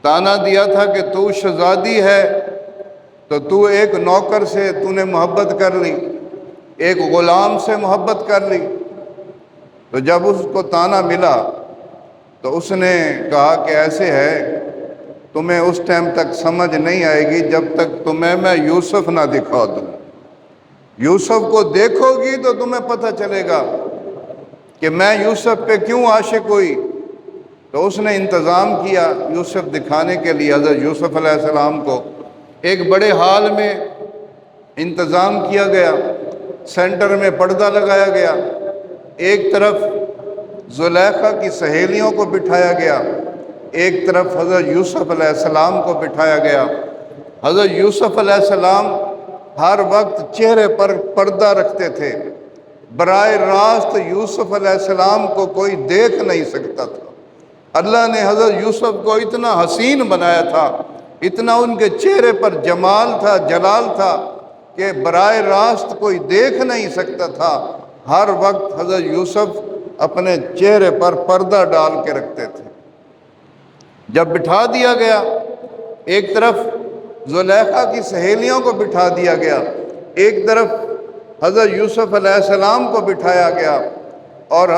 ताना दिया था कि तू शहजादी है तो तू एक नौकर से तूने मोहब्बत कर ली, एक ग़ुलाम से मोहब्बत कर ली। तो जब उसको ताना मिला तो उसने कहा कि ऐसे है, तुम्हें उस टाइम तक समझ नहीं आएगी जब तक तुम्हें मैं यूसुफ ना दिखा दूँ। यूसुफ को देखोगी तो तुम्हें पता चलेगा कि मैं यूसुफ पे क्यों आशिक हुई। तो उसने इंतज़ाम किया यूसुफ दिखाने के लिए। हज़रत यूसुफ अलैहिस्सलाम को एक बड़े हाल में इंतज़ाम किया गया, सेंटर में पर्दा लगाया गया, एक तरफ ज़ुलेखा की सहेलियों को बिठाया गया, एक तरफ हज़रत यूसुफ अलैहिस्सलाम को बिठाया गया। हज़रत यूसुफ अलैहिस्सलाम हर वक्त चेहरे पर पर्दा रखते थे, बराए रास्त यूसुफ अलैहिस्सलाम को कोई देख नहीं सकता था। अल्लाह ने हज़रत यूसुफ को इतना हसीन बनाया था, इतना उनके चेहरे पर जमाल था, जलाल था कि बराए रास्त कोई देख नहीं सकता था। हर वक्त हज़रत यूसुफ अपने चेहरे पर पर्दा डाल के रखते थे। जब बिठा दिया गया, एक तरफ ज़ुलेखा की सहेलियों को बिठा दिया गया, एक तरफ हज़रत यूसुफ अलैहिस्सलाम को बिठाया गया, और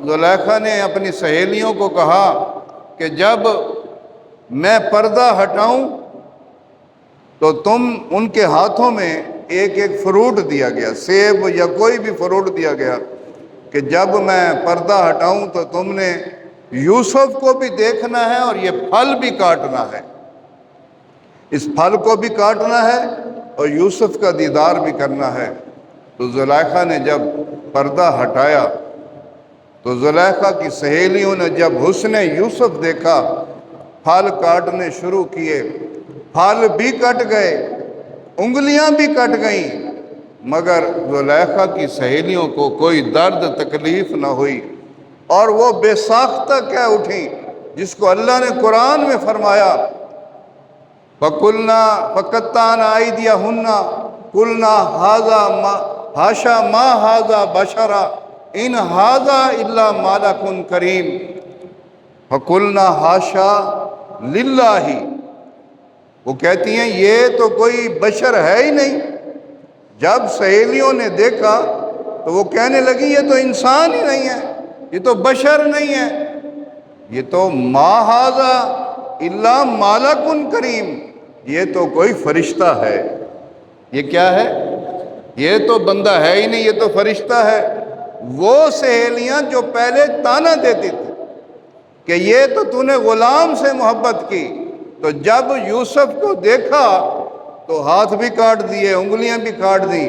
ज़ुलेखा ने अपनी सहेलियों को कहा कि जब मैं पर्दा हटाऊं तो तुम उनके हाथों में एक एक फ्रूट दिया गया, सेब या कोई भी फ्रूट दिया गया कि जब मैं पर्दा हटाऊं तो तुमने यूसुफ को भी देखना है और ये फल भी काटना है, इस फल को भी काटना है और यूसुफ का दीदार भी करना है। तो ज़ुलेखा ने जब पर्दा हटाया तो ज़ुलेखा की सहेलियों ने जब हुस्ने यूसुफ देखा, फल काटने शुरू किए। फल भी कट गए, उंगलियां भी कट गईं, मगर ज़ुलेखा की सहेलियों को कोई दर्द तकलीफ न हुई और वो बेसाख्ता कह उठी, जिसको अल्लाह ने कुरान में फरमाया, फ़कुलना फ़क़त्ताना अयदियहुन्ना कुलना हाज़ा मा हाशा मा हाज़ा बशरा इन हाज़ा इल्ला मालकुन करीम। फ़कुलना हाशा लिल्लाही, वो कहती हैं ये तो कोई बशर है ही नहीं। जब सहेलियों ने देखा तो वो कहने लगी ये तो इंसान ही नहीं है, ये तो बशर नहीं है, ये तो मा हाज़ा इल्ला मालकुन करीम, ये तो कोई फरिश्ता है। ये क्या है? ये तो बंदा है ही नहीं, ये तो फरिश्ता है। वो सहेलियां जो पहले ताना देती थी कि ये तो तूने गुलाम से मोहब्बत की, तो जब यूसुफ को देखा तो हाथ भी काट दिए, उंगलियां भी काट दी,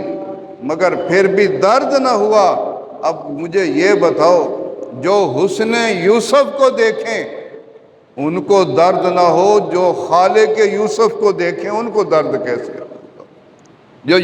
मगर फिर भी दर्द न हुआ। अब मुझे ये बताओ, जो हुस्ने यूसुफ को देखें उनको दर्द ना हो, जो खालिक यूसुफ को देखें उनको दर्द कैसे हो? जो